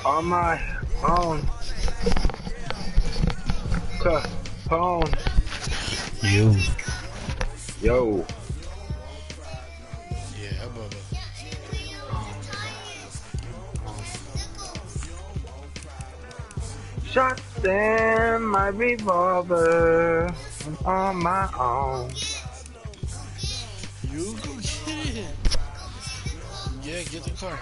On my own. Capone. You. Yo. Yeah, Bubba. Shots in my revolver. I'm on my own. You go get it. Yeah, get the car.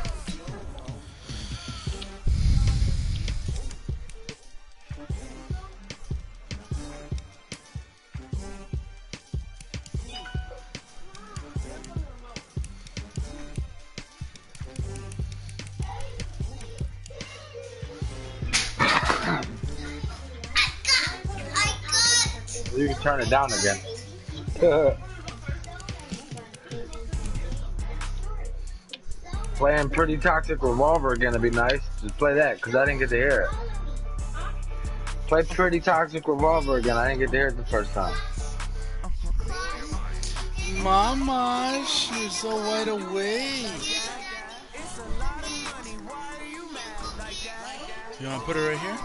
You can turn it down again. Playing Pretty Toxic Revolver again would be nice. Just play that, because I didn't get to hear it. Play Pretty Toxic Revolver again. I didn't get to hear it the first time. Mama, she's so wide awake. You want to put her right here?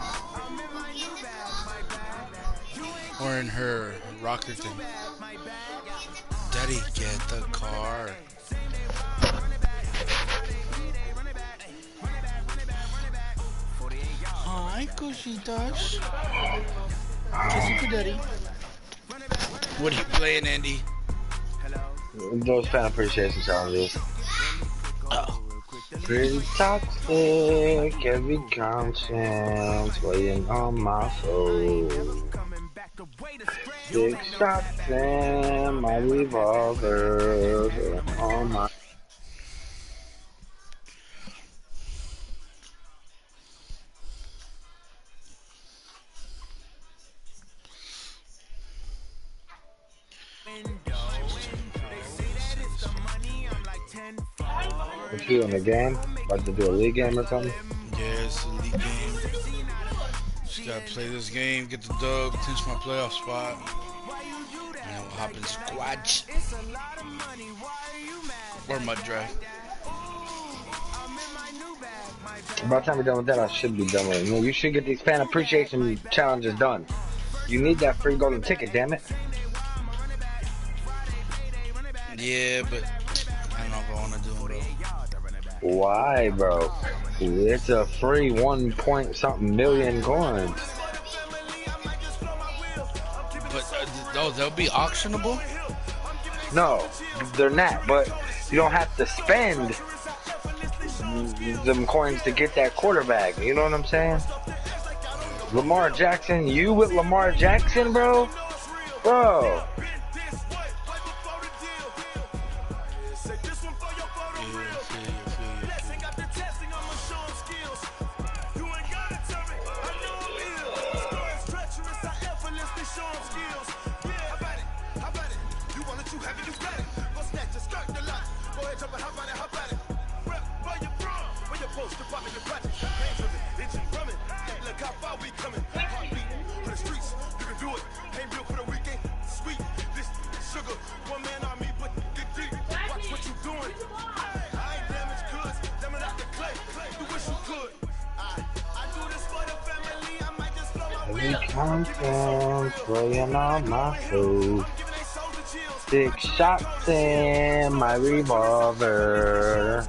Or in her rocker thing? Daddy, get the car. Hi, cositas. Kissy for daddy. What are you playing, Andy? Those fan appreciation challenges. Oh. Pretty toxic, every conscience weighing on my soul. 6 shots in my revolver on my. What you doing, a game? About to do a league game or something? Yeah, it's a league game. Just gotta play this game, get the dub, clinch my playoff spot. And then we'll hop in squads. Or mud draft. By the time we're done with that, I should be done with it. You should get these fan appreciation challenges done. You need that free golden ticket, damn it. Yeah, but I don't know if I want to do it, bro. Why, bro? It's a free 1 point something million coins. But, oh, they'll be auctionable? No, they're not, but you don't have to spend them coins to get that quarterback. You know what I'm saying? Lamar Jackson, you with Lamar Jackson, bro? Bro. Conscience weighing on my soul. 6 shots in my revolver.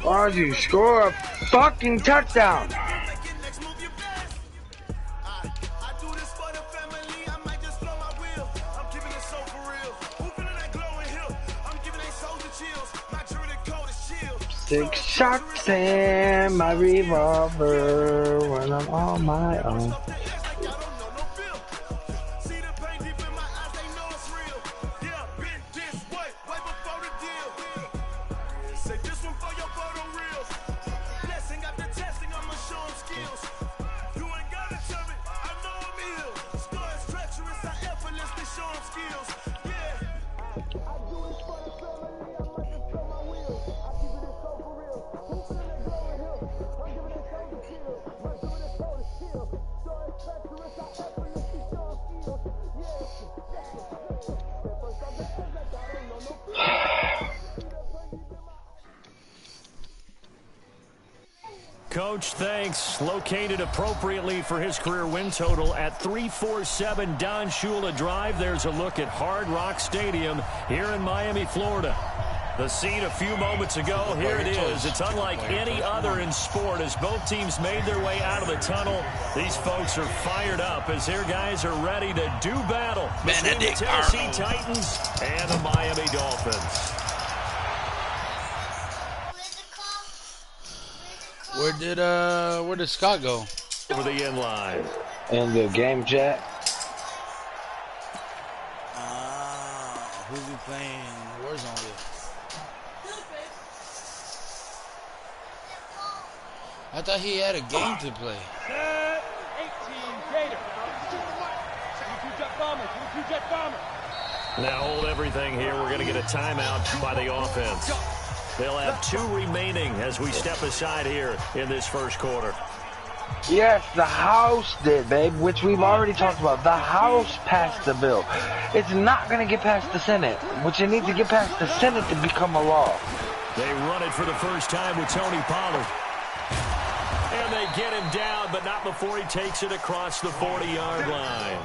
Why'd you score a fucking touchdown? Six shots in my revolver when I'm on my own. Coach, thanks. Located appropriately for his career win total at 347 Don Shula Drive. There's a look at Hard Rock Stadium here in Miami, Florida. The scene a few moments ago, here it is. It's unlike any other in sport as both teams made their way out of the tunnel. These folks are fired up as their guys are ready to do battle between the Tennessee Titans and the Miami Dolphins. Where did Scott go? Over the end line. In the game chat. Who's he playing? Warzone with? I thought he had a game to play. 18 Gator. Jet bomber. Now hold everything here. We're going to get a timeout by the offense. They'll have 2 remaining as we step aside here in this first quarter. Yes, the House did, babe, which we've already talked about. The House passed the bill. It's not going to get past the Senate, which it needs to get past the Senate to become a law. They run it for the first time with Tony Pollard. And they get him down, but not before he takes it across the 40-yard line.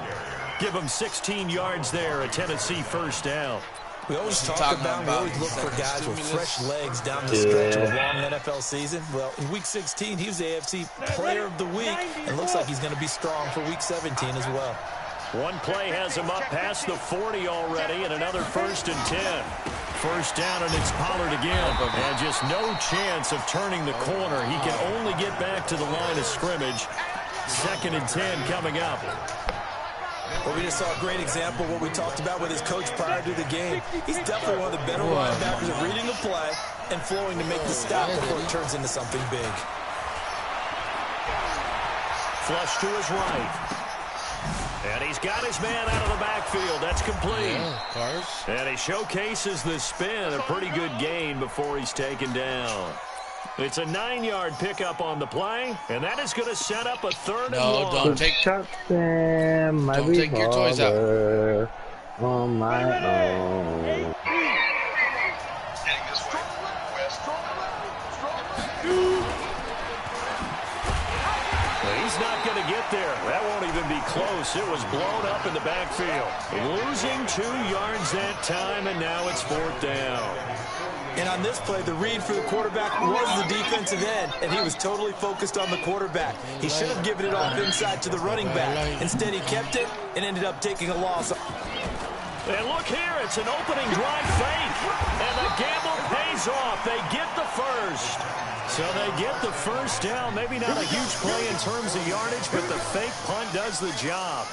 Give him 16 yards there, a Tennessee first down. We always talk about, we always look for guys with fresh legs down the stretch of a long NFL season. Well, in Week 16, he was the AFC Player of the Week, and looks like he's going to be strong for Week 17 as well. One play has him up past the 40 already, and another 1st and 10. First down, and it's Pollard again. And just no chance of turning the corner. He can only get back to the line of scrimmage. 2nd and 10 coming up. Well, we just saw a great example of what we talked about with his coach prior to the game. He's definitely one of the better linebackers at reading the play and flowing to make the stop before it turns into something big. Flush to his right. And he's got his man out of the backfield. That's complete. And he showcases the spin. A pretty good gain before he's taken down. It's a 9-yard pickup on the play, and that is going to set up a 3rd and 1. No, don't take your toys out. On my own. He's not going to get there. That won't even be close. It was blown up in the backfield. Losing 2 yards that time, and now it's 4th down. And on this play, the read for the quarterback was the defensive end, and he was totally focused on the quarterback. He should have given it off inside to the running back. Instead, he kept it and ended up taking a loss. And look here, it's an opening drive fake, and the gamble pays off. They get the first. So they get the first down. Maybe not a huge play in terms of yardage, but the fake punt does the job.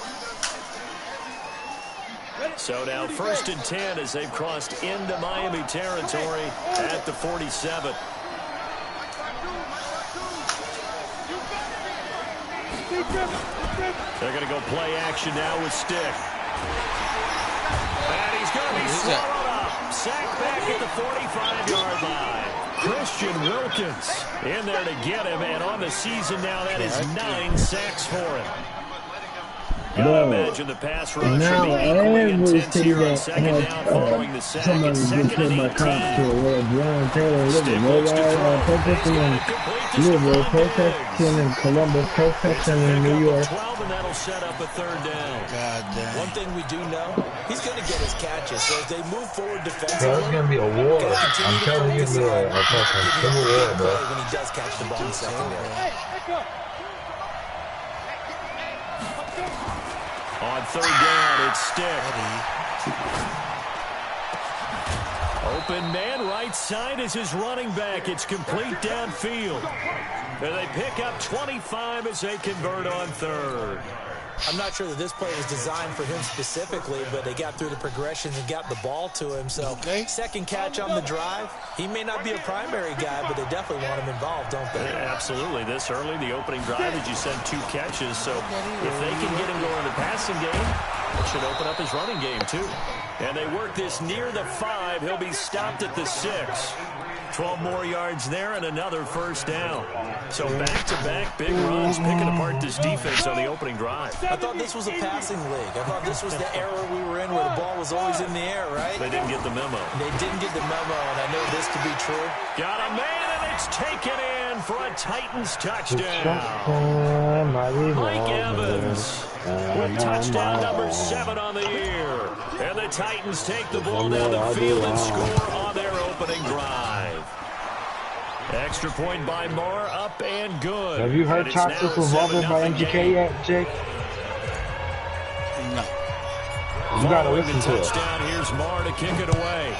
So now 1st and 10 as they've crossed into Miami territory at the 47. They're going to go play action now with Stick. And he's going to be swallowed up. Sacked back at the 45-yard line. Christian Wilkins in there to get him. And on the season now, that is 9 sacks for him. Gotta imagine the pass rush should be equally intense here on 2nd down following the sack. It's 2nd and 18. Stick looks to throw. Louisville, Protection in Columbus, Protection in New York. 12, and that'll set up a 3rd down. God damn. One thing we do know, he's going to get his catches. So as they move forward defensively, It's gonna be a war. I'm telling you, a civil war, bro. when he does catch the ball in secondary. On 3rd down, it's Stick. Open man, right side is his running back. It's complete downfield. And they pick up 25 as they convert on 3rd. I'm not sure that this play was designed for him specifically, but they got through the progressions and got the ball to him. So, second catch on the drive. He may not be a primary guy, but they definitely want him involved, don't they? Absolutely. This early, the opening drive, as you said, 2 catches. So, if they can get him going in the passing game, it should open up his running game, too. And they work this near the 5. He'll be stopped at the 6. 12 more yards there and another 1st down. So back-to-back big runs, picking apart this defense on the opening drive. I thought this was a passing league. I thought this was the era we were in where the ball was always in the air, right? They didn't get the memo. They didn't get the memo, and I know this to be true. Got a man, and it's taken in in for a Titans touchdown. Mike Evans with touchdown number 7 on the year. And the Titans take the ball down the field and score on their opening drive. Extra point by Marr, up and good. Have you heard Toxic Revolver by MGK yet, Jake? No. You gotta listen to it. Touchdown, here's Marr to kick it away.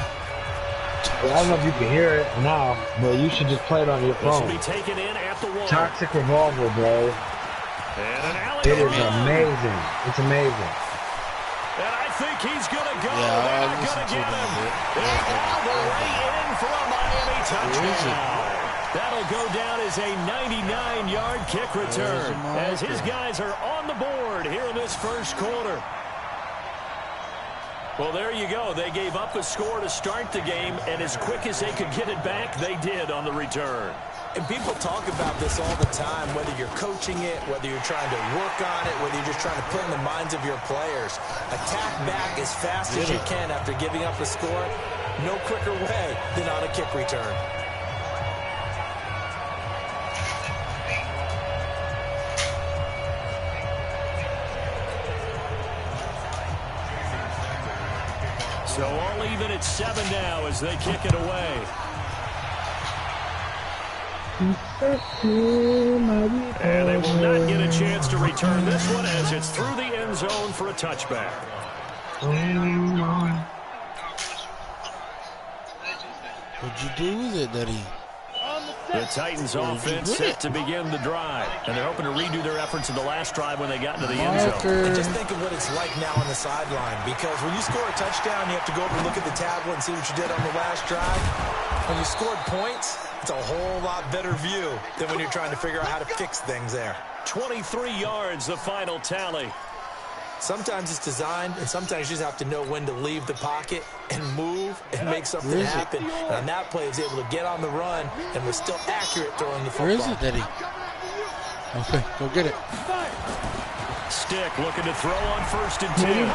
I don't know if you can hear it now, but you should just play it on your phone. This will be taken in at the 1. Toxic Revolver, bro. And It is amazing. It's amazing. And I think he's going to go. Yeah, They're going to get him. And all the way in for a Miami touchdown. That'll go down as a 99-yard kick return as his guys are on the board here in this first quarter. Well, there you go. They gave up a score to start the game, and as quick as they could get it back, they did on the return. And people talk about this all the time, whether you're coaching it, whether you're trying to work on it, whether you're just trying to put in the minds of your players. Attack back as fast as you can after giving up a score. No quicker way than on a kick return. So all even at 7 now as they kick it away. And they will not get a chance to return this one as it's through the end zone for a touchback. What'd you do with it, Daddy? The Titans offense set to begin the drive. And they're hoping to redo their efforts in the last drive when they got into the end zone. And just think of what it's like now on the sideline. Because when you score a touchdown, you have to go over and look at the tablet and see what you did on the last drive. When you scored points, it's a whole lot better view than when you're trying to figure out how to fix things there. 23 yards, the final tally. Sometimes it's designed, and sometimes you just have to know when to leave the pocket and move and make something happen. And on that play, he was able to get on the run and was still accurate throwing the football. Where is it, Daddy? Okay, go get it. Stick looking to throw on 1st and 10.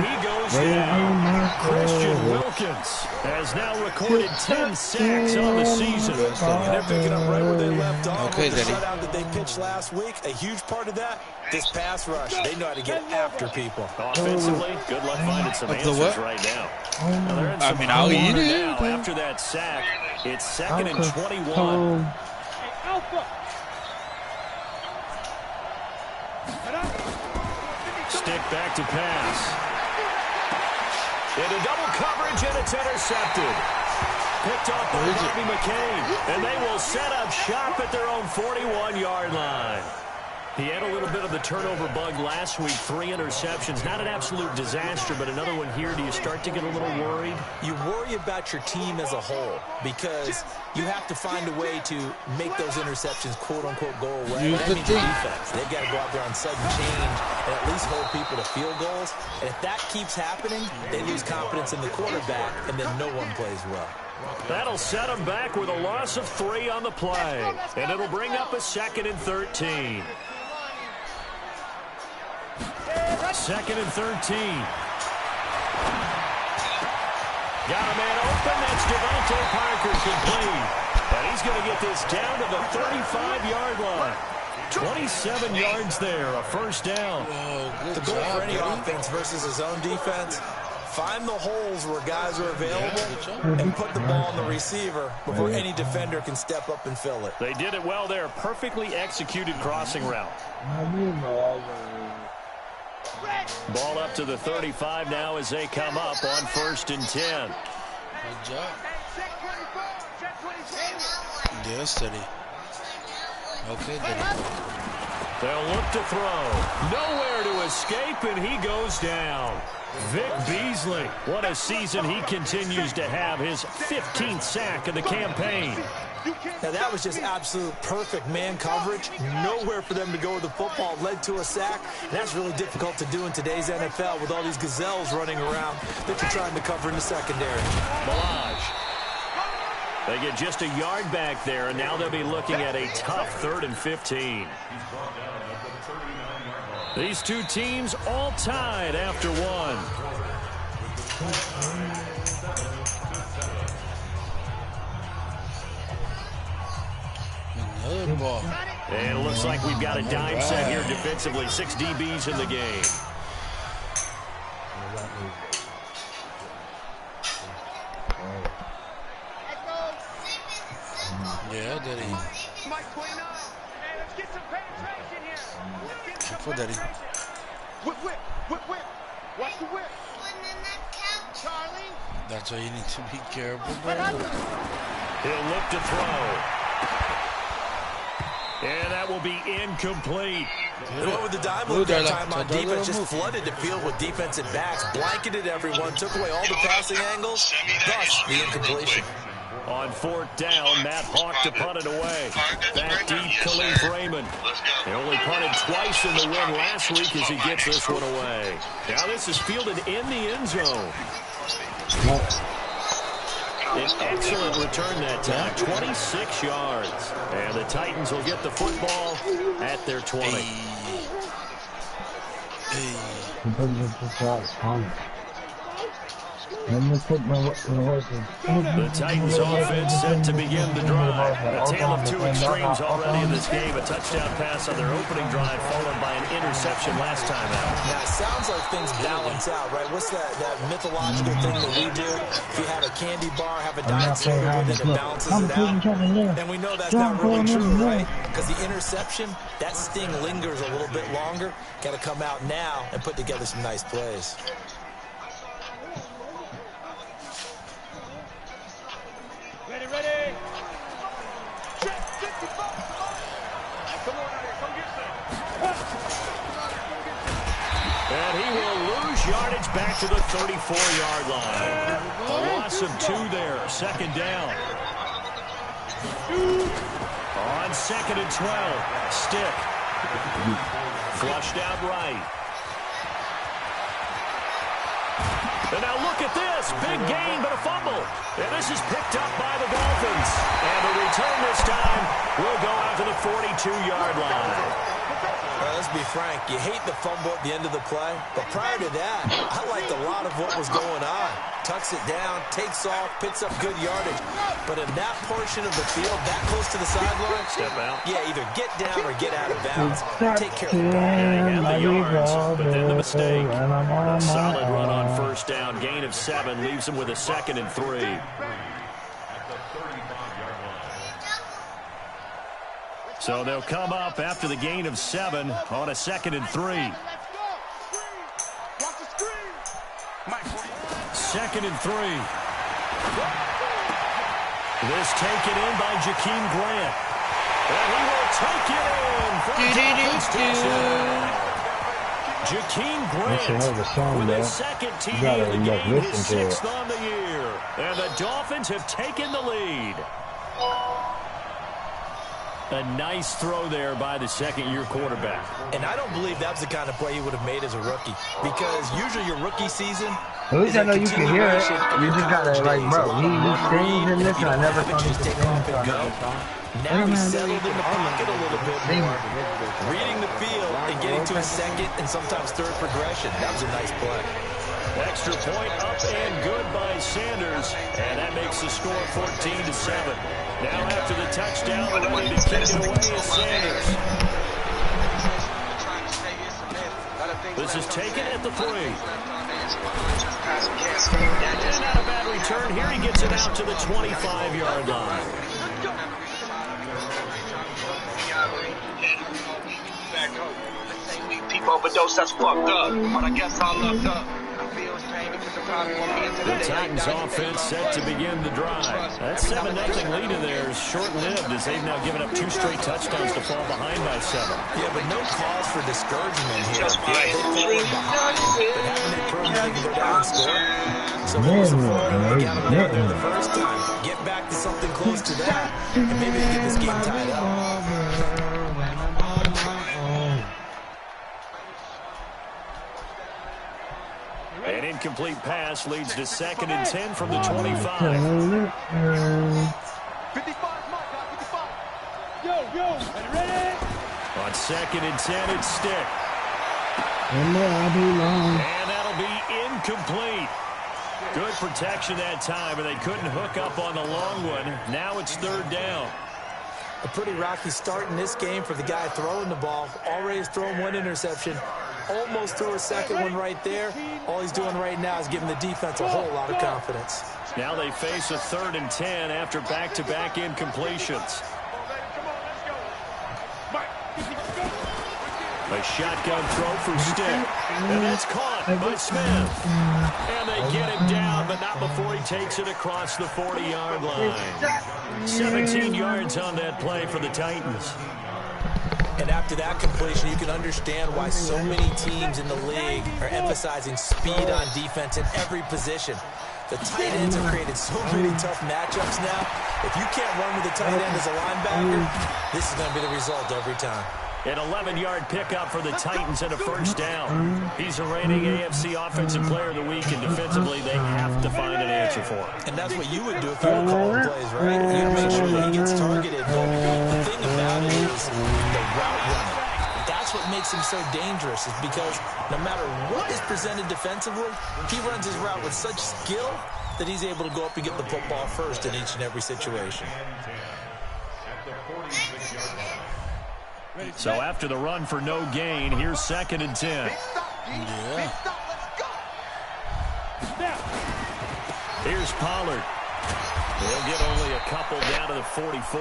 He goes down. Christian Wilkins has now recorded 10 sacks on the season. And they're picking up right where they left off. Okay, with the Daddy. shutout that they pitched last week. A huge part of that, this pass rush. They know how to get after people. Offensively, good luck finding some answers right now. Now they're in some I'll eat hot water it. now. After that sack, it's 2nd and 21. Stick back to pass. Into double coverage, and it's intercepted. Picked off by Bobby McCain. And they will set up shop at their own 41-yard line. He had a little bit of the turnover bug last week. 3 interceptions. Not an absolute disaster, but another one here. Do you start to get a little worried? You worry about your team as a whole because you have to find a way to make those interceptions, quote-unquote, go away. Use that the means your defense. They've got to go out there on sudden change and at least hold people to field goals. And if that keeps happening, they lose confidence in the quarterback, and then no one plays well. That'll set them back with a loss of 3 on the play. And it'll bring up a 2nd and 13. 2nd and 13. Got a man open. That's Devontae Parker complete. And he's going to get this down to the 35-yard line. 27 yards there, a first down. Whoa, The goal for any offense versus his own defense, find the holes where guys are available and put the ball on the receiver before any defender can step up and fill it. They did it well there. Perfectly executed crossing route. Ball up to the 35 now as they come up on 1st and 10. Good job. Yeah, steady. Okay, Daddy. They'll look to throw. Nowhere to escape, and he goes down. Vic Beasley. What a season he continues to have. His 15th sack of the campaign. Now, that was just absolute perfect man coverage. Nowhere for them to go with the football. Led to a sack. And that's really difficult to do in today's NFL with all these gazelles running around that you're trying to cover in the secondary. Milage. They get just a yard back there, and now they'll be looking at a tough 3rd and 15. These two teams all tied after one. Good ball. And it looks like we've got a dime set here defensively. 6 DBs in the game. Yeah, Daddy. For Daddy. Whip, whip, whip, whip. Watch the whip. Charlie. That's why you need to be careful. He'll look to throw. And that will be incomplete. They went with the dime look that time on defense. Just flooded the field with defensive backs. Blanketed everyone. Took away all the passing angles. Thus, the incompletion. On 4th down, Matt Hawk to punt it away. Back deep, Khalif Raymond. They only punted twice in the win last week as he gets this one away. Now this is fielded in the end zone. An excellent return that time, 26 yards. And the Titans will get the football at their 20. The Titans offense set to begin the drive. A tale of two extremes already in this game. A touchdown pass on their opening drive followed by an interception last time out. Now, it sounds like things balance out, right? What's that mythological thing that we do? If you have a candy bar, have a diet soda with it, it balances it out. And we know that's not really true, right? Because the interception, that sting lingers a little bit longer. Got to come out now and put together some nice plays. Ready. Come on out here. Come get some. And he will lose yardage back to the 34-yard line. A loss of 2 there. 2nd down. On 2nd and 12. Stick. Flushed out right. And now look at this. Big gain, but a fumble. And this is picked up by the Dolphins. And the return this time will go out to the 42-yard line. Let's be frank. You hate the fumble at the end of the play. But prior to that, I liked a lot of what was going on. Tucks it down, takes off, picks up good yardage. But in that portion of the field, that close to the sideline, step out. Yeah, either get down or get out of bounds. Take care of the ball. Yeah, he had the yards, but then the mistake. A solid run on 1st down. Gain of 7 leaves him with a 2nd and 3. So they'll come up after the gain of 7 on a 2nd and 3. 2nd and 3. This taken in by Jakeem Grant. And he will take it in for a Dolphins touchdown. Jakeem Grant with his 2nd TD of the game, his 6th on the year. And the Dolphins have taken the lead. A nice throw there by the 2nd-year quarterback. And I don't believe that was the kind of play he would have made as a rookie. Because usually your rookie season, at least I know you can hear it. You just gotta, like, bro, he sings in this, and I never thought he could sing. Now he's settled in the pocket a little bit more, reading the field and getting to his 2nd and sometimes 3rd progression. That was a nice play. Extra point up and good by Sanders, and that makes the score 14-7. Now after the touchdown, ready to kick it away is Sanders. This is taken at the 3. And not a bad return. Here he gets it out to the 25-yard line. People overdose, that's fucked up. But I guess I looked up. The Titans offense set to begin the drive. That 7-0 lead of theirs short-lived as they've now given up 2 straight touchdowns to fall behind by 7. Yeah, but no cause for discouragement here. They've fallen behind, but haven't they proven they can go down and score? So what was the formula? Got them down there the first time. Get back to something close to that, and maybe they get this game tied up. An incomplete pass leads to 2nd and 10 from the 25. 55, Yo, ready? On 2nd and 10, it's Stick. And that'll be incomplete. Good protection that time, and they couldn't hook up on the long one. Now it's 3rd down. A pretty rocky start in this game for the guy throwing the ball. Already has thrown one interception. Almost threw a second one right there. All he's doing right now is giving the defense a whole lot of confidence. Now they face a 3rd and 10 after back-to-back incompletions. A shotgun throw for Stick. And that's caught by Smith. And they get him down, but not before he takes it across the 40-yard line. 17 yards on that play for the Titans. And after that completion, you can understand why so many teams in the league are emphasizing speed on defense in every position. The tight ends have created so many tough matchups now. If you can't run with the tight end as a linebacker, this is going to be the result every time. An 11-yard pickup for the Titans and a 1st down. He's a reigning AFC Offensive Player of the Week, and defensively they have to find an answer for him. And that's what you would do if you were calling plays, right? You got to make sure that he gets targeted. But the thing about it is the route running. That's what makes him so dangerous, is because no matter what is presented defensively, he runs his route with such skill that he's able to go up and get the football first in each and every situation. So after the run for no gain, here's 2nd and 10. Yeah. Here's Pollard. They'll get only a couple down to the 44.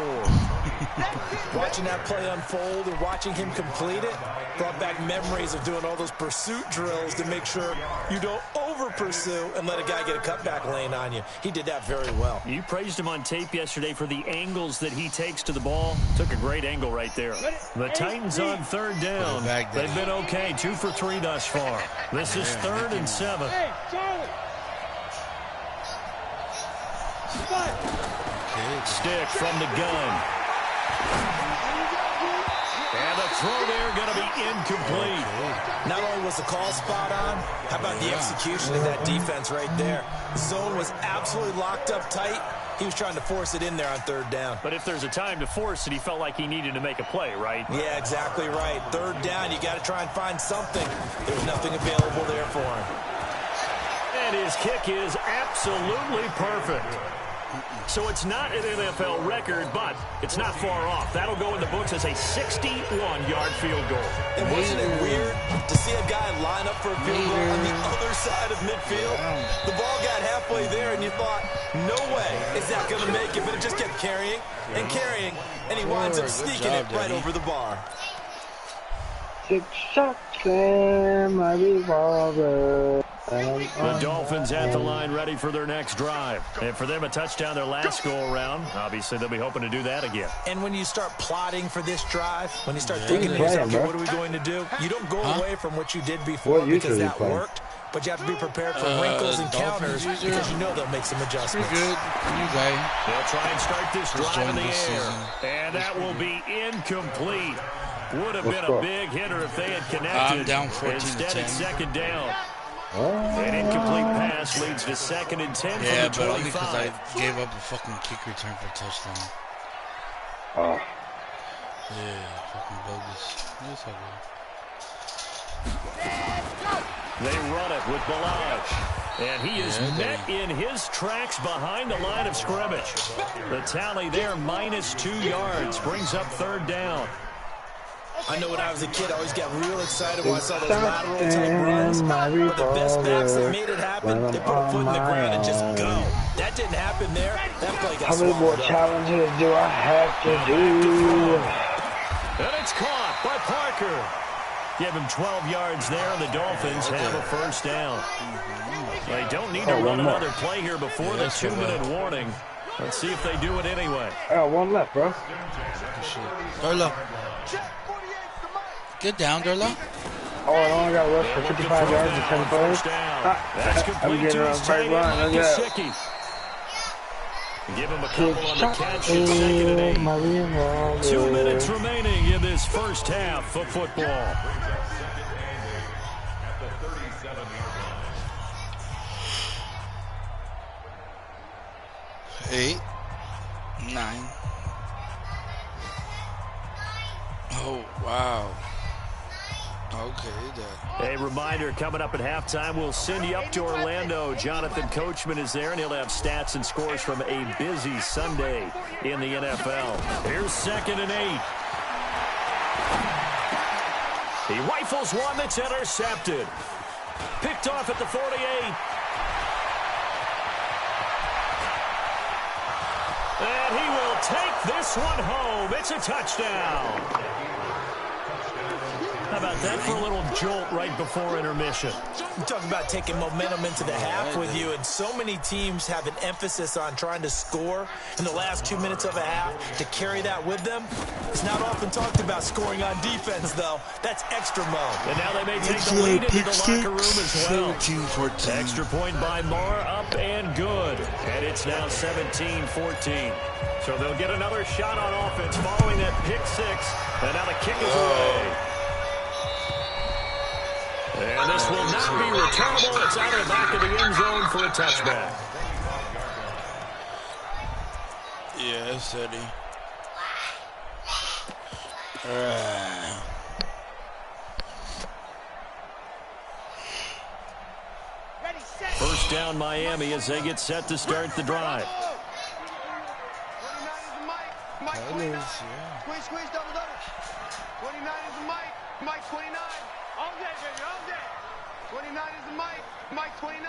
Watching that play unfold and watching him complete it brought back memories of doing all those pursuit drills to make sure you don't over-pursue and let a guy get a cutback lane on you. He did that very well. You praised him on tape yesterday for the angles that he takes to the ball. Took a great angle right there. The Titans on 3rd down. They've been okay, 2 for 3 thus far. This is 3rd and 7. Stick from the gun. And the throw there going to be incomplete. Not only was the call spot on, how about the execution of that defense right there? The zone was absolutely locked up tight. He was trying to force it in there on 3rd down. But if there's a time to force it, he felt like he needed to make a play, right? Yeah, exactly right. 3rd down, you got to try and find something. There was nothing available there for him. And his kick is absolutely perfect. So it's not an NFL record, but it's not far off. That'll go in the books as a 61-yard field goal. And wasn't it weird to see a guy line up for a field goal on the other side of midfield? The ball got halfway there, and you thought, no way is that going to make it, but it just kept carrying and carrying, and he winds up sneaking it right over the bar. 6 shots and my revolver. The Dolphins at the line ready for their next drive. And for them, a touchdown their last go-around. Obviously, they'll be hoping to do that again. And when you start plotting for this drive, when you start thinking to yourself, okay, what are we going to do? You don't go away from what you did before because that worked. But you have to be prepared for wrinkles and counters because you know they'll make some adjustments. Pretty good. New guy. They'll try and start this drive in the air. And that will be incomplete. Would have been a big hitter if they had connected. I'm down 14 Instead, to 10. it's 2nd down. An incomplete pass leads to 2nd and 10 yeah, from the 25. but only because I gave up a fucking kick return for a touchdown. Oh. Yeah, fucking bogus. It's okay. They run it with Balaj. And he is met in his tracks behind the line of scrimmage. The tally there, -2 yards, brings up 3rd down. I know when I was a kid, I always got real excited when I saw those lateral type runs. But the best backs that made it happen, they put a foot in the ground and just go. That didn't happen there. That play got How many more challenges do I have to do? And it's caught by Parker. Give him 12 yards there, and the Dolphins have a 1st down. They don't need to run another play here before the 2-minute warning. Let's see if they do it anyway. Oh, 1 left, bro. Darla. Get down, Darla. Oh, I only got rush for 55 yards and 10 plays. That's complete I'm getting to on his first tight run. end, Look Gesicki. Give him a couple on the catch. It's 2nd and 8. 2 minutes remaining in this first half of football. Eight, 9. Oh, wow. Okay, A reminder, coming up at halftime, we'll send you up to Orlando. Jonathan Coachman is there, and he'll have stats and scores from a busy Sunday in the NFL. Here's 2nd and 8. He rifles one that's intercepted. Picked off at the 48. And he will take this one home. It's a touchdown. How about that for a little jolt right before intermission? You talk about taking momentum into the half with you, and so many teams have an emphasis on trying to score in the last 2 minutes of a half to carry that with them. It's not often talked about scoring on defense, though. That's extra mode. And now they may take the lead into the locker room as well. 17-14. Extra point by Marr, up and good. And it's now 17-14. So they'll get another shot on offense following that pick 6. And now the kick is away. And this will not be returnable. It's out of the back of the end zone for a touchback. Yeah, it's Eddie. First down, Miami, as they get set to start the drive. Squeeze, double. 29 is the Mike 29. All day, baby, all day. 29 is the Mike 29.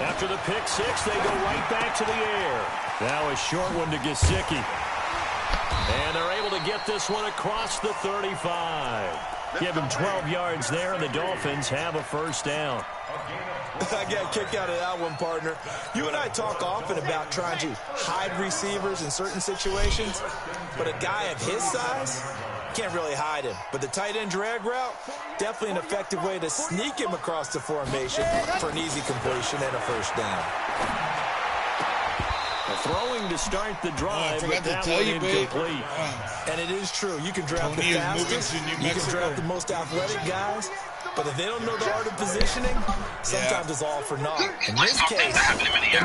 After the pick 6, they go right back to the air. Now a short one to Gesicki. And they're able to get this one across the 35. Give him 12 yards there, and the Dolphins have a first down. I got a kick out of that one, partner. You and I talk often about trying to hide receivers in certain situations, but a guy of his size can't really hide him. But the tight end drag route, definitely an effective way to sneak him across the formation for an easy completion and a first down. Throwing to start the drive, but that one incomplete. And it is true. You can draft the fastest, you can draft the most athletic guys, but if they don't know the art of positioning, sometimes it's all for naught. In this case, in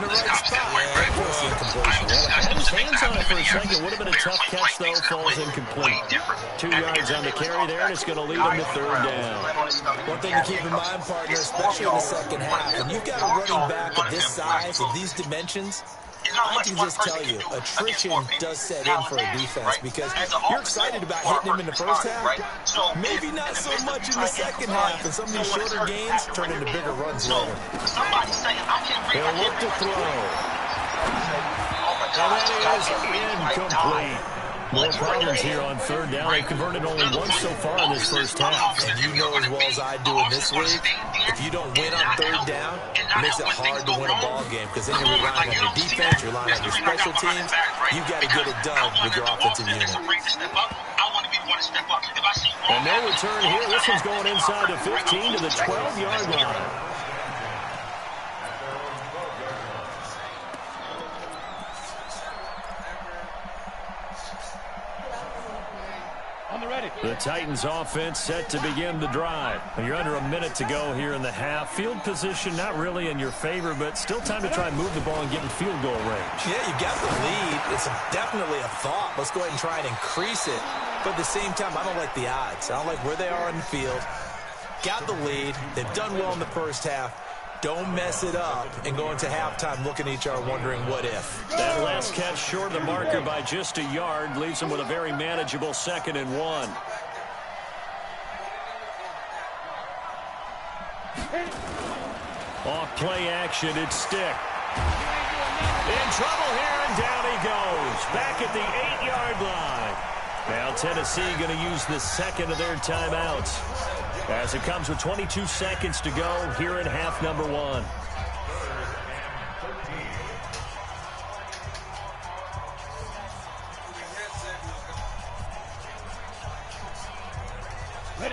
the right spot, of course, incompletion. Had his hands on it for a second. Would have been a tough catch, though. Falls incomplete. 2 yards on the carry there, and it's going to lead him to third down. One thing to keep in mind, partner, especially in the second half, when you've got a running back of this size, of these dimensions, I can just tell you, attrition does set in for a defense because you're excited about hitting him in the first half, maybe not so much in the second half, and some of these shorter gains turn into bigger runs later. He'll look to throw. And that is incomplete. More problems here on third down. They've converted only once so far in this first half. And you know as well as I do in this league, if you don't win on third down, it makes it hard to win a ball game because then you're relying on your defense, you're relying on your special teams. You've got to get it done with your offensive unit. And no return here. This one's going inside the 15 to the 12-yard line. The Titans offense set to begin the drive. You're under a minute to go here in the half. Field position not really in your favor, but still time to try and move the ball and get in field goal range. Yeah, you got the lead. It's definitely a thought. Let's go ahead and try and increase it. But at the same time, I don't like the odds. I don't like where they are on the field. Got the lead. They've done well in the first half. Don't mess it up and go into halftime looking at each other wondering what if. That last catch short of the marker by just a yard leaves them with a very manageable 2nd and 1. Off play action, it's Stick. In trouble here, and down he goes. Back at the 8-yard line. Now Tennessee going to use the second of their timeouts, as it comes with 22 seconds to go here in half number 1.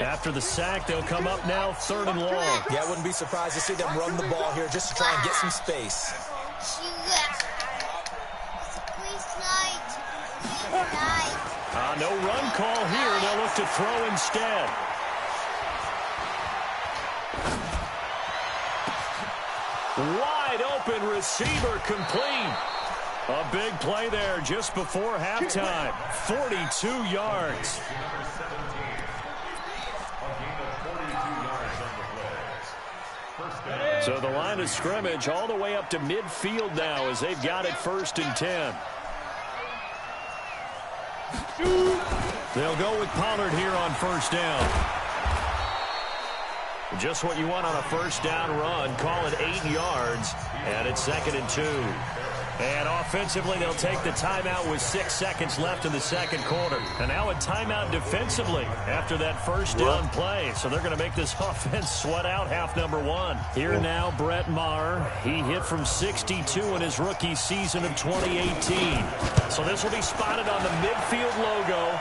After the sack, they'll come up now 3rd and long. Yeah, I wouldn't be surprised to see them run the ball here just to try and get some space. No run call here. They'll look to throw instead. Wide open receiver complete. A big play there just before halftime. 42 yards. So the line of scrimmage all the way up to midfield now as they've got it 1st and 10. They'll go with Pollard here on 1st down. Just what you want on a 1st down run. Call it 8 yards. And it's 2nd and 2. And offensively, they'll take the timeout with 6 seconds left in the 2nd quarter. And now a timeout defensively after that 1st down play. So they're going to make this offense sweat out half number 1. Here now, Brett Maher. He hit from 62 in his rookie season of 2018. So this will be spotted on the midfield logo.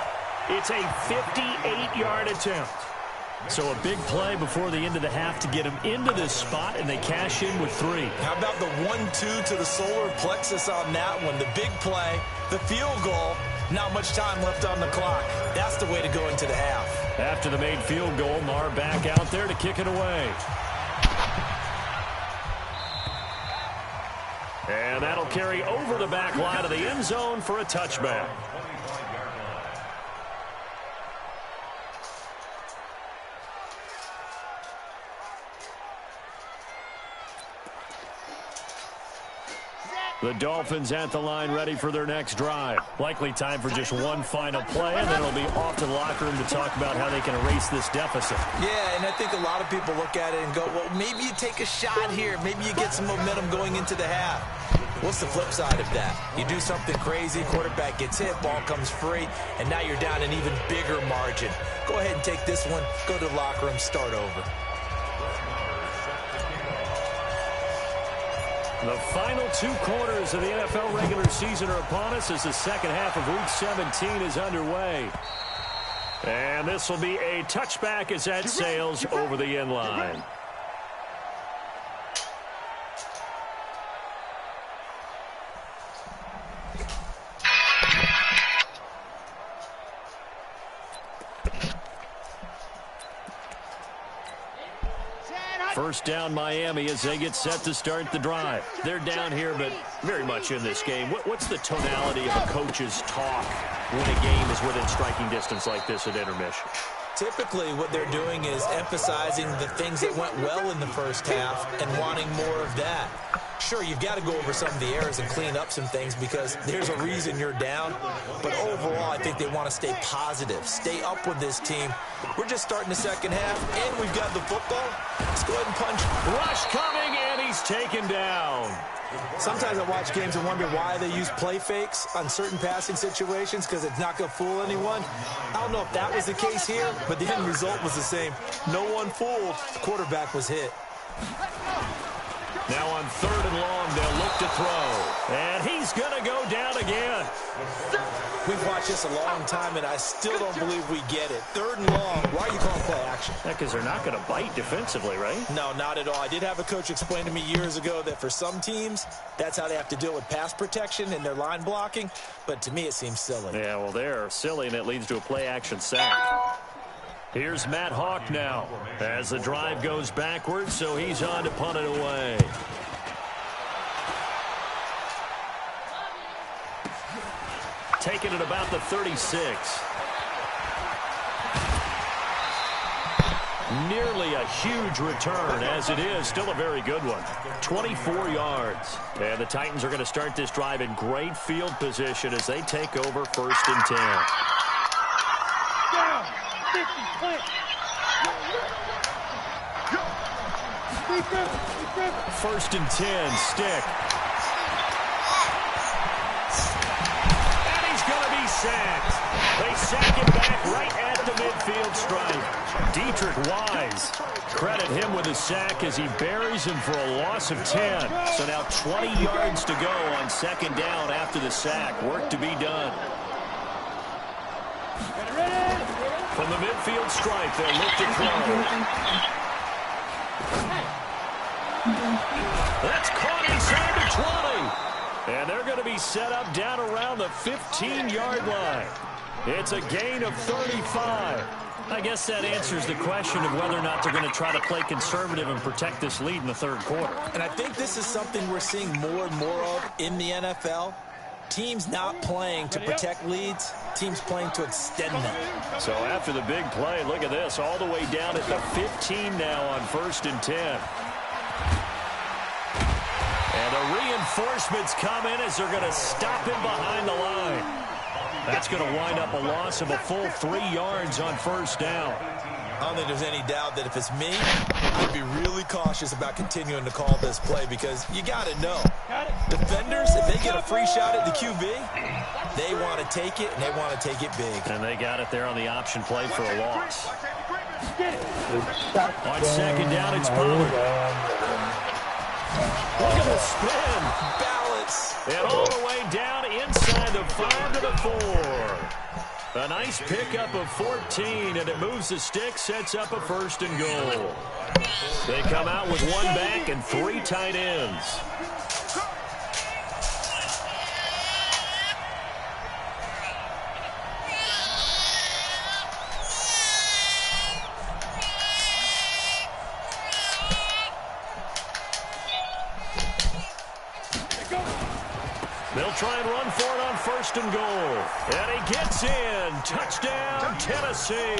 It's a 58-yard attempt. So a big play before the end of the half to get him into this spot, and they cash in with 3. How about the 1-2 to the solar plexus on that one? The big play, the field goal, not much time left on the clock. That's the way to go into the half. After the made field goal, Maher back out there to kick it away. And that'll carry over the back line of the end zone for a touchback. The Dolphins at the line ready for their next drive. Likely time for just one final play, and then it'll be off to the locker room to talk about how they can erase this deficit. Yeah, and I think a lot of people look at it and go, well, maybe you take a shot here. Maybe you get some momentum going into the half. What's the flip side of that? You do something crazy, quarterback gets hit, ball comes free, and now you're down an even bigger margin. Go ahead and take this one, go to the locker room, start over. The final 2 quarters of the NFL regular season are upon us as the second half of Week 17 is underway. And this will be a touchback as that sails over the end line. First down Miami as they get set to start the drive. They're down here, but very much in this game. What's the tonality of a coach's talk when a game is within striking distance like this at intermission? Typically, what they're doing is emphasizing the things that went well in the first half and wanting more of that. Sure, you've got to go over some of the errors and clean up some things because there's a reason you're down. But overall, I think they want to stay positive, stay up with this team. We're just starting the second half, and we've got the football. Let's go ahead and punch. Rush coming, and he's taken down. Sometimes I watch games and wonder why they use play fakes on certain passing situations because it's not going to fool anyone. I don't know if that was the case here, but the end result was the same. No one fooled. The quarterback was hit. Now on 3rd and long, they'll look to throw. And he's going to go down again. We've watched this a long time, and I still don't believe we get it. 3rd and long. Why are you calling play action? Because they're not going to bite defensively, right? No, not at all. I did have a coach explain to me years ago that for some teams, that's how they have to deal with pass protection and their line blocking. But to me, it seems silly. Yeah, well, they're silly, and it leads to a play action sack. Here's Matt Hawk now as the drive goes backwards, so he's on to punt it away. Taking it about the 36. Nearly a huge return, as it is still a very good one. 24 yards. And the Titans are going to start this drive in great field position as they take over 1st and 10. Down. 50, split. 1st and 10, stick. And he's going to be sacked. They sack him back right at the midfield stripe. Dietrich Wise, credit him with a sack as he buries him for a loss of 10. So now 20 yards to go on 2nd down after the sack. Work to be done. From the midfield stripe, they'll look to throw. That's caught inside the 20. And they're going to be set up down around the 15-yard line. It's a gain of 35. I guess that answers the question of whether or not they're going to try to play conservative and protect this lead in the 3rd quarter. And I think this is something we're seeing more and more of in the NFL. Teams not playing to protect leads, teams playing to extend them. So after the big play, look at this, all the way down at the 15 now on 1st and 10. And the reinforcements come in as they're going to stop him behind the line. That's going to wind up a loss of a full 3 yards on first down. I don't think there's any doubt that if it's me, I'd be really cautious about continuing to call this play because you got to know. Defenders, if they get a free shot at the QB, they want to take it, and they want to take it big. And they got it there on the option play for a loss. On second down, it's Pollard. Look at the spin. Balance. And all the way down inside the 5 to the 4. A nice pickup of 14, and it moves the stick, sets up a first and goal. They come out with 1 back and 3 tight ends. They'll try and run for it on first and goal. And he gets in. Touchdown, Tennessee.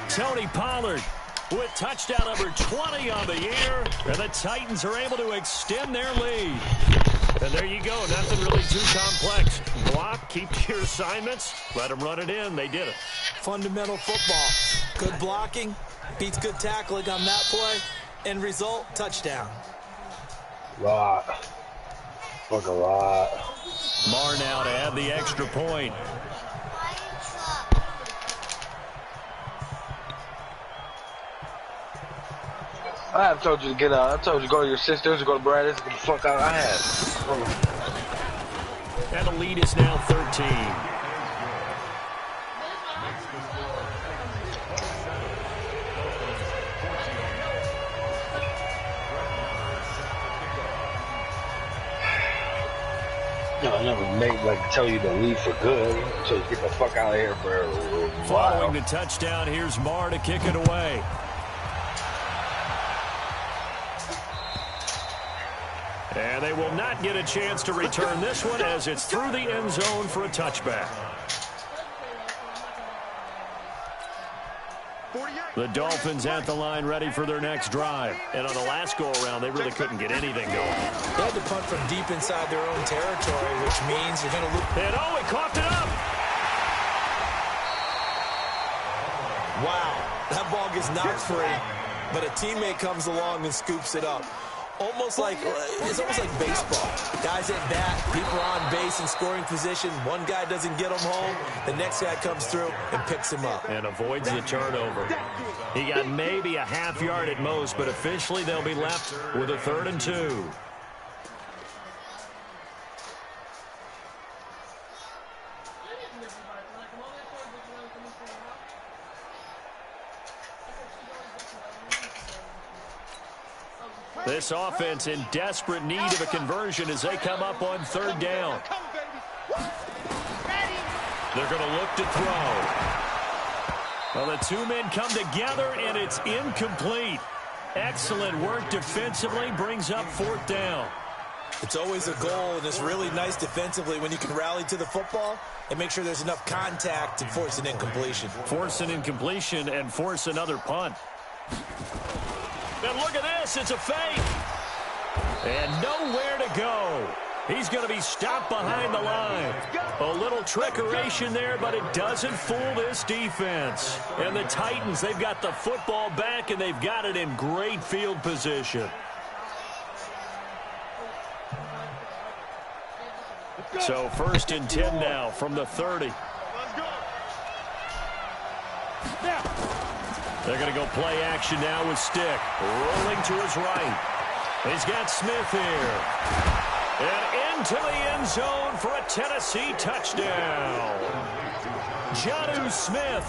Tony Pollard with touchdown number 20 on the year. And the Titans are able to extend their lead. And there you go. Nothing really too complex. Block, keep to your assignments. Let them run it in. They did it. Fundamental football. Good blocking. Beats good tackling on that play. End result, touchdown. Lot. Fuck a lot. Marr now to add the extra point. I have told you to get out. I told you to go to your sisters, go to Brad's, get the fuck out. I have. And the lead is now 13. No, I never made tell you to leave for good. So you get the fuck out of here for a while. Following the touchdown, here's Marr to kick it away. And they will not get a chance to return this one as it's through the end zone for a touchback. The Dolphins at the line ready for their next drive. And on the last go-around, they really couldn't get anything going. They had to punt from deep inside their own territory, which means you're going to lose. And oh, he coughed it up. Wow, that ball gets knocked free, but a teammate comes along and scoops it up. It's almost like baseball. Guys at bat, people are on base in scoring position. One guy doesn't get him home. The next guy comes through and picks him up. And avoids the turnover. He got maybe a half yard at most, but officially they'll be left with a 3rd and 2. This offense in desperate need of a conversion as they come up on 3rd down. They're going to look to throw. Well, the 2 men come together, and it's incomplete. Excellent work defensively, brings up 4th down. It's always a goal, and it's really nice defensively when you can rally to the football and make sure there's enough contact to force an incompletion. Force an incompletion and force another punt. And look at this, it's a fake. And nowhere to go. He's going to be stopped behind the line. A little trickeration there, but it doesn't fool this defense. And the Titans, they've got the football back, and they've got it in great field position. So 1st and 10 now from the 30. They're going to go play action now with Stick. Rolling to his right. He's got Smith here. And into the end zone for a Tennessee touchdown. Jonnu Smith,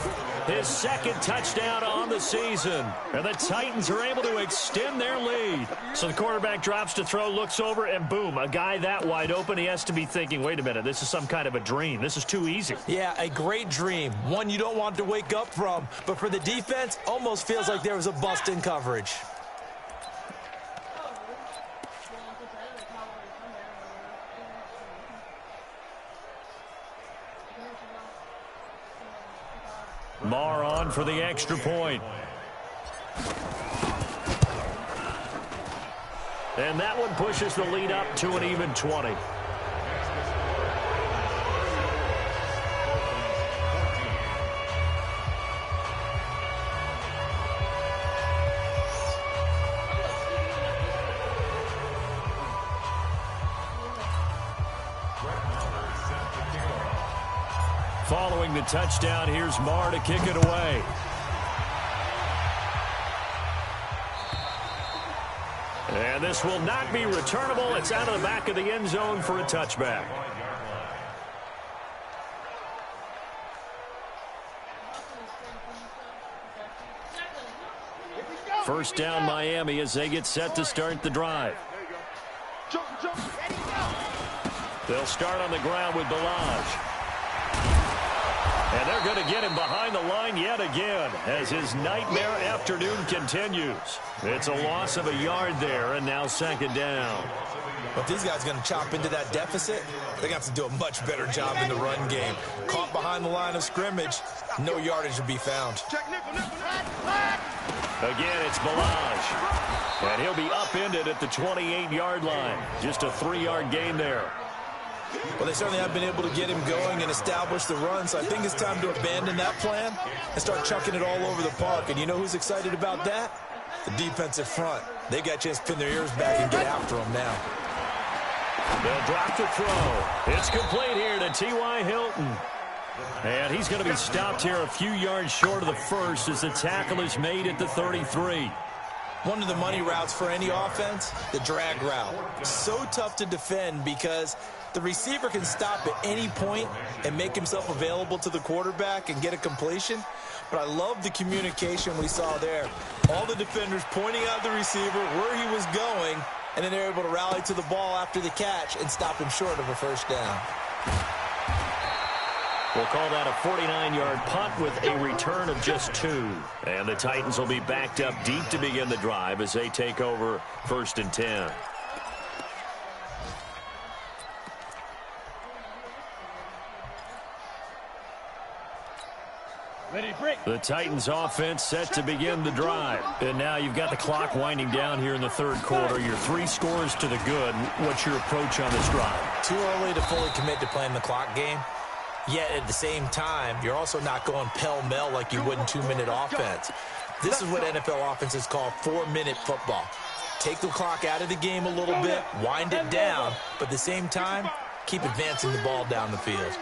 his 2nd touchdown on the season. And the Titans are able to extend their lead. So the quarterback drops to throw, looks over, and boom, a guy that wide open, he has to be thinking, wait a minute, this is some kind of a dream. This is too easy. Yeah, a great dream. One you don't want to wake up from. But for the defense, almost feels like there was a bust in coverage. Marr on for the extra point. And that one pushes the lead up to an even 20. Following the touchdown, here's Marr to kick it away. And this will not be returnable. It's out of the back of the end zone for a touchback. First down, Miami, as they get set to start the drive. They'll start on the ground with Balaj. And they're going to get him behind the line yet again as his nightmare afternoon continues. It's a loss of a yard there, and now second down. But these guys are going to chop into that deficit. They're going to have to do a much better job in the run game. Caught behind the line of scrimmage, no yardage to be found. Again, it's Balaj. And he'll be upended at the 28-yard line. Just a 3-yard gain there. Well, they certainly have been able to get him going and establish the run, so I think it's time to abandon that plan and start chucking it all over the park. And you know who's excited about that? The defensive front. They got a chance to pin their ears back and get after him now. They'll drop the throw. It's complete here to T.Y. Hilton. And he's going to be stopped here a few yards short of the first as the tackle is made at the 33. One of the money routes for any offense, the drag route. So tough to defend because the receiver can stop at any point and make himself available to the quarterback and get a completion. But I love the communication we saw there. All the defenders pointing out the receiver, where he was going, and then they're able to rally to the ball after the catch and stop him short of a first down. We'll call that a 49-yard punt with a return of just 2. And the Titans will be backed up deep to begin the drive as they take over 1st and 10. The Titans offense set to begin the drive. And now you've got the clock winding down here in the third quarter. Your 3 scores to the good. What's your approach on this drive? Too early to fully commit to playing the clock game. Yet at the same time, you're also not going pell-mell like you would in 2-minute offense. This is what NFL offenses call 4-minute football. Take the clock out of the game a little bit, wind it down, but at the same time, keep advancing the ball down the field.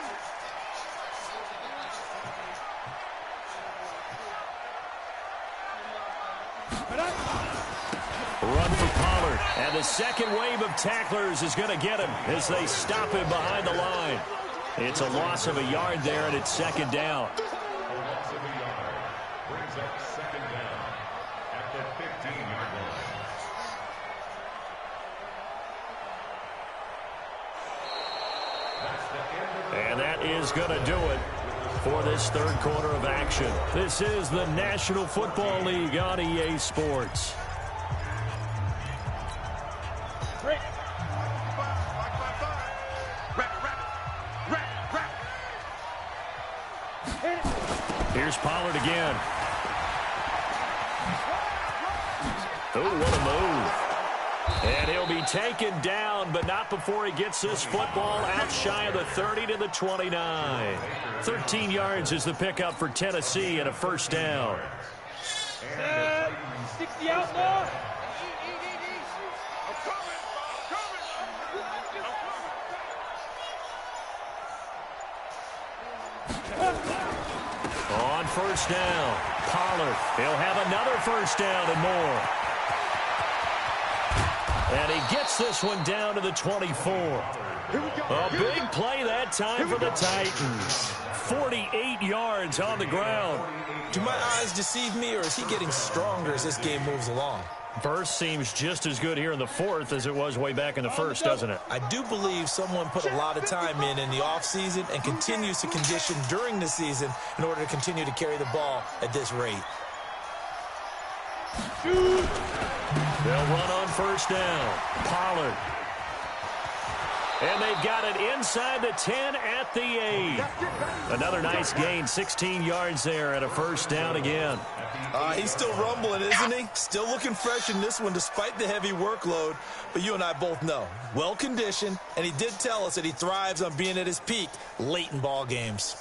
Run for Pollard. And the second wave of tacklers is going to get him as they stop him behind the line. It's a loss of a yard there, and it's second down. And that is going to do it for this third quarter of action. This is the National Football League on EA Sports. Here's Pollard again. Oh, what a move. And he'll be taken down, but not before he gets this football out shy of the 30 to the 29. 13 yards is the pickup for Tennessee and a first down. 60 out now. On first down, Pollard. He'll have another first down and more. And he gets this one down to the 24. A big play that time for the Titans. 48 yards on the ground. Do my eyes deceive me, or is he getting stronger as this game moves along? Burst seems just as good here in the fourth as it was way back in the first, doesn't it? I do believe someone put a lot of time in the offseason and continues to condition during the season in order to continue to carry the ball at this rate. They'll run on first down. Pollard. And they've got it inside the 10 at the 8. Another nice gain, 16 yards there and a first down again. He's still rumbling, isn't he? Still looking fresh in this one despite the heavy workload. But you and I both know, well-conditioned, and he did tell us that he thrives on being at his peak late in ball games.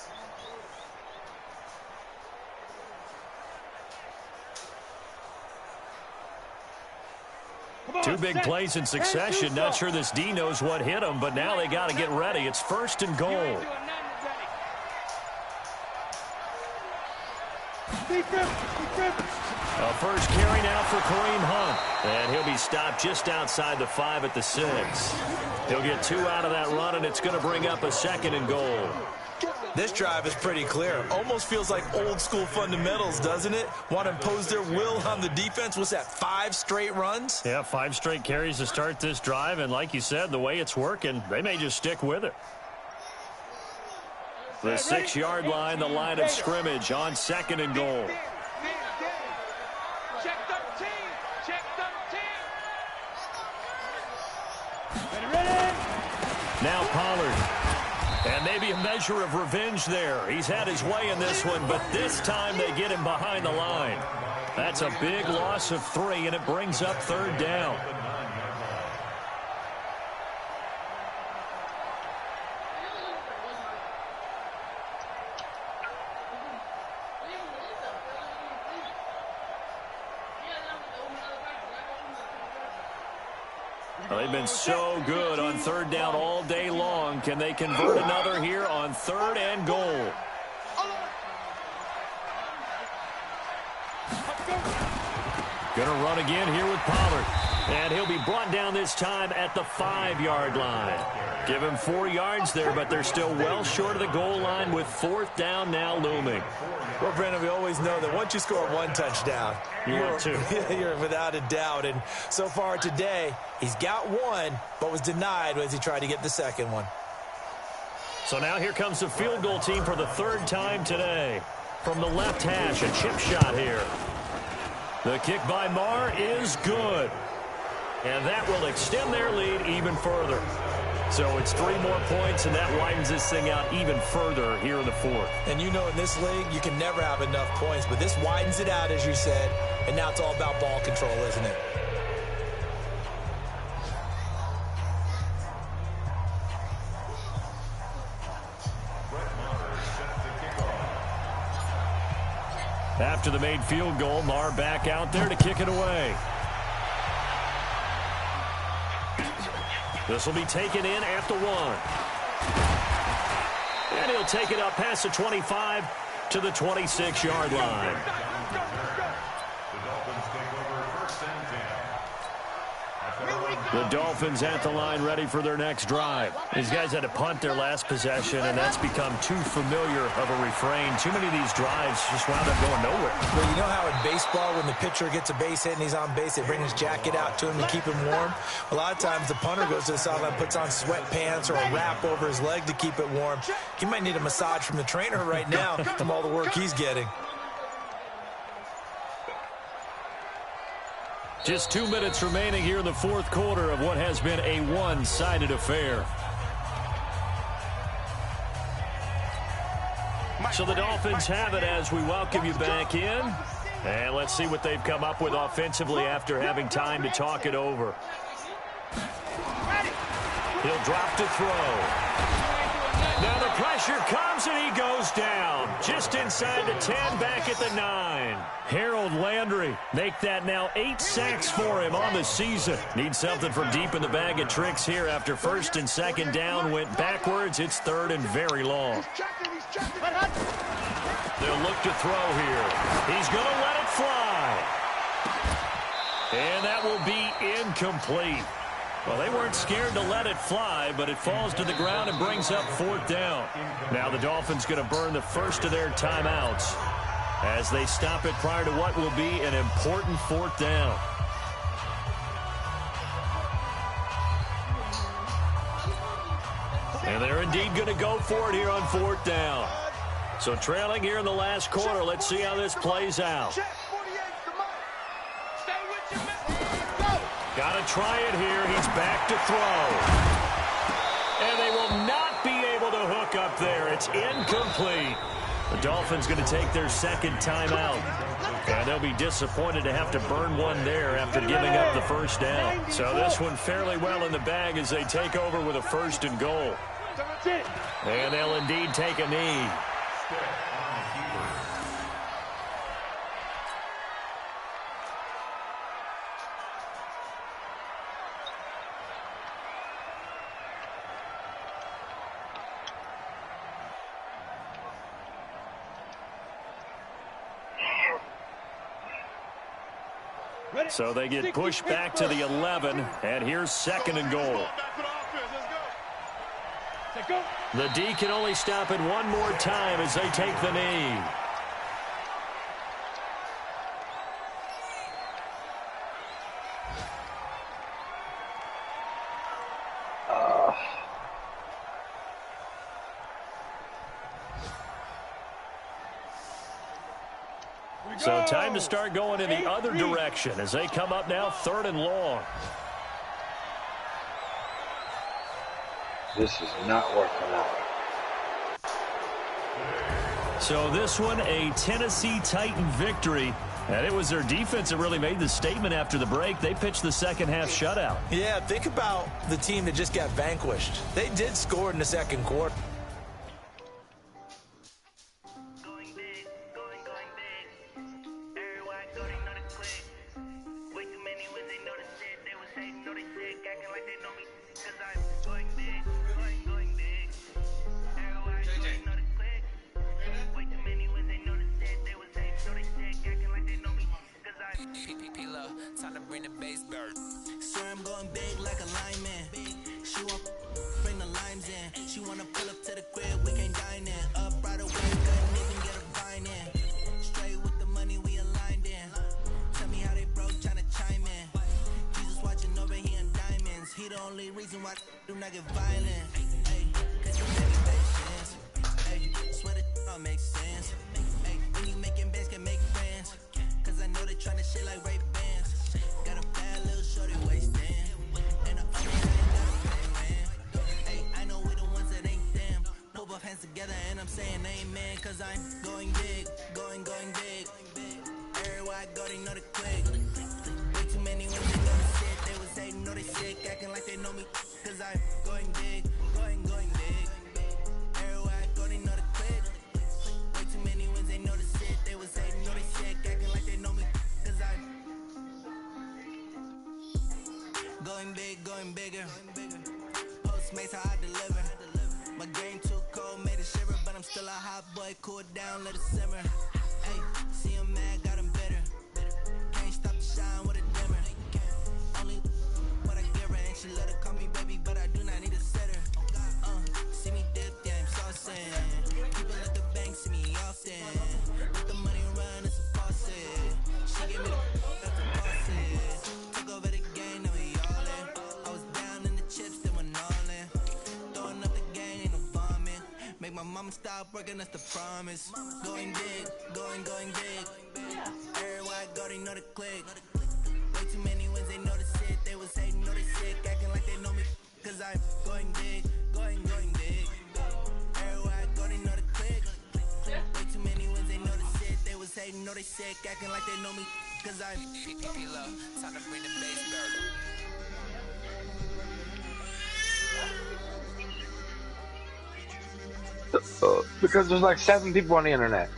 Two big plays in succession. Not sure this D knows what hit him, but now they got to get ready. It's first and goal. A first carry now for Kareem Hunt. And he'll be stopped just outside the 5 at the 6. He'll get 2 out of that run, and it's going to bring up a second and goal. This drive is pretty clear. Almost feels like old school fundamentals, doesn't it? Want to impose their will on the defense. What's that, 5 straight runs? Yeah, 5 straight carries to start this drive. And like you said, the way it's working, they may just stick with it. The 6-yard line, the line of scrimmage on second and goal. Check 13. Check 13. Ready. Now Pollard. And maybe a measure of revenge there. He's had his way in this one, but this time they get him behind the line. That's a big loss of 3, and it brings up third down. They've been so good on third down all day long. Can they convert another here on third and goal? Going to run again here with Pollard. And he'll be brought down this time at the 5-yard line. Give him 4 yards there, but they're still well short of the goal line with fourth down now looming. Well, Brandon, we always know that once you score 1 touchdown, you're without a doubt. And so far today, he's got 1, but was denied as he tried to get the second one. So now here comes the field goal team for the 3rd time today. From the left hash, a chip shot here. The kick by Marr is good. And that will extend their lead even further. So it's 3 more points, and that widens this thing out even further here in the 4th. And you know in this league, you can never have enough points, but this widens it out, as you said, and now it's all about ball control, isn't it? After the made field goal, Marr back out there to kick it away. This will be taken in at the 1. And he'll take it up past the 25 to the 26-yard line. The Dolphins at the line ready for their next drive. These guys had to punt their last possession, and that's become too familiar of a refrain. Too many of these drives just wound up going nowhere. Well, you know how in baseball, when the pitcher gets a base hit and he's on base, they bring his jacket out to him to keep him warm? A lot of times the punter goes to the sideline, puts on sweatpants or a wrap over his leg to keep it warm. He might need a massage from the trainer right now from all the work he's getting. Just 2 minutes remaining here in the 4th quarter of what has been a one-sided affair. So the Dolphins have it as we welcome you back in. And let's see what they've come up with offensively after having time to talk it over. He'll drop to throw. Now the pressure comes and he goes down. Just inside the 10, back at the 9. Harold Landry, make that now 8 sacks for him on the season. Needs something from deep in the bag of tricks here after 1st and 2nd down went backwards. It's 3rd and very long. They'll look to throw here. He's going to let it fly. And that will be incomplete. Well, they weren't scared to let it fly, but it falls to the ground and brings up 4th down. Now the Dolphins going to burn the first of their timeouts as they stop it prior to what will be an important 4th down. And they're indeed going to go for it here on 4th down. So trailing here in the last quarter, let's see how this plays out. Got to try it here. He's back to throw. It's incomplete. The Dolphins going to take their second timeout. And they'll be disappointed to have to burn one there after giving up the first down. So this one fairly well in the bag as they take over with a 1st and goal. And they'll indeed take a knee. So they get pushed back to the 11, and here's 2nd and goal. The D can only stop it one more time as they take the knee. So time to start going in the other direction as they come up now 3rd and long. This is not working out. So this one, a Tennessee Titan victory. And it was their defense that really made the statement after the break. They pitched the second half shutout. Yeah, think about the team that just got vanquished. They did score in the second quarter. Going bigger. Postmates how I deliver. My game too cold, made it shiver, but I'm still a hot boy. Cool down, let it simmer. Hey, see him mad, got him bitter. Can't stop the shine with a dimmer. Only what I give her, and she let her call me baby, but I do not need a sitter. See me dip, yeah, I'm saucing. People at the bank see me often. Let the money run, it's a faucet. She gave me the faucet. Took over the game, now we all in. I was down in the chips, then went all in. Throwing up the gang, ain't no vomit. Make my mama stop working, that's the promise. Going big, going big. Everywhere I go, they know the click. Way too many wins, they know the shit. They was hating, know they sick, acting like they know me. Cause I'm going big, going big. Everywhere I go, they know the click. Way too many wins, they know the shit. They was hating, know they sick, acting like they know me. Cause I'm love, time to bring the bass back. Because there's like 7 people on the internet.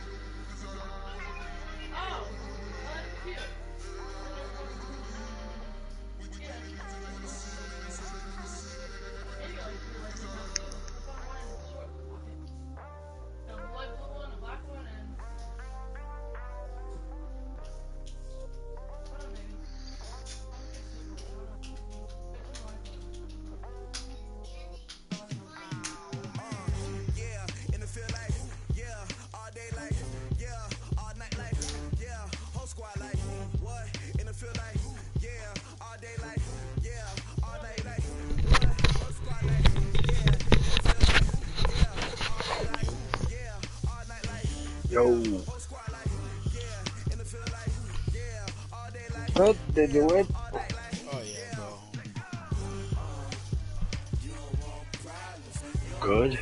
Yo. What they do it? Oh yeah, bro. Good